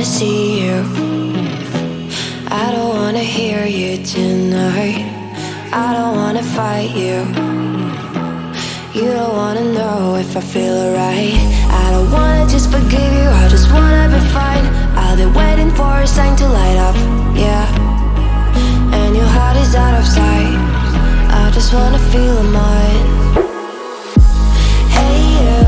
wanna see you. I don't wanna hear you tonight. I don't wanna fight you. You don't wanna know if I feel alright. I don't wanna just forgive you, I just wanna be fine. I'll be waiting for a sign to light up, yeah. And your heart is out of sight. I just wanna feel mine. Hey you,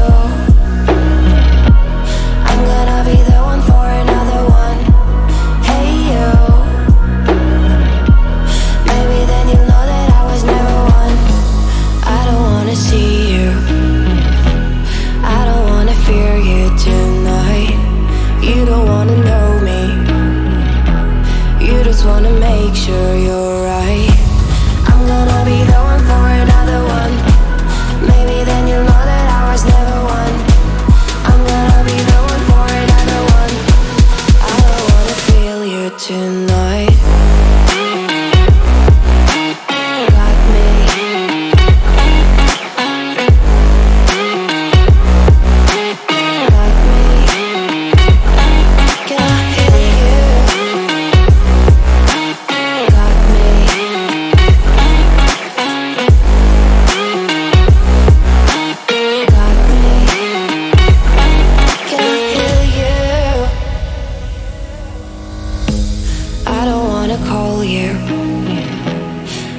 I'm gonna be the one for another one. Hey you, maybe then you'll know that I was never one. I don't wanna see you, I don't wanna fear you tonight. You don't wanna know me, you just wanna make sure you're right. I'm gonna be the one for another one. Maybe then you'll know that I was never one. I'm gonna be the one for another one. I don't wanna feel you tonight. Got me. Got me. Can I hear you? Got me. Got me. Can I hear you? I don't wanna call you.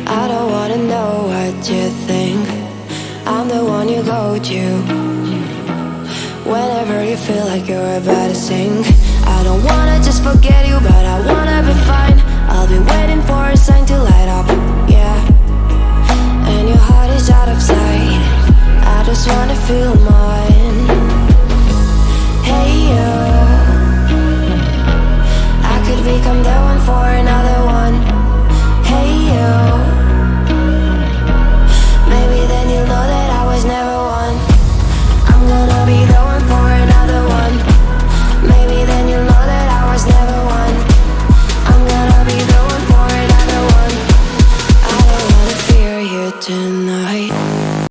I don't wanna know what you think. I'm the one you go to whenever you feel like you're about to sink. I don't wanna just forget you, but I wanna be fine. I'll be waiting for a sign to light up, yeah. And your heart is out of sight. I just wanna feel mine.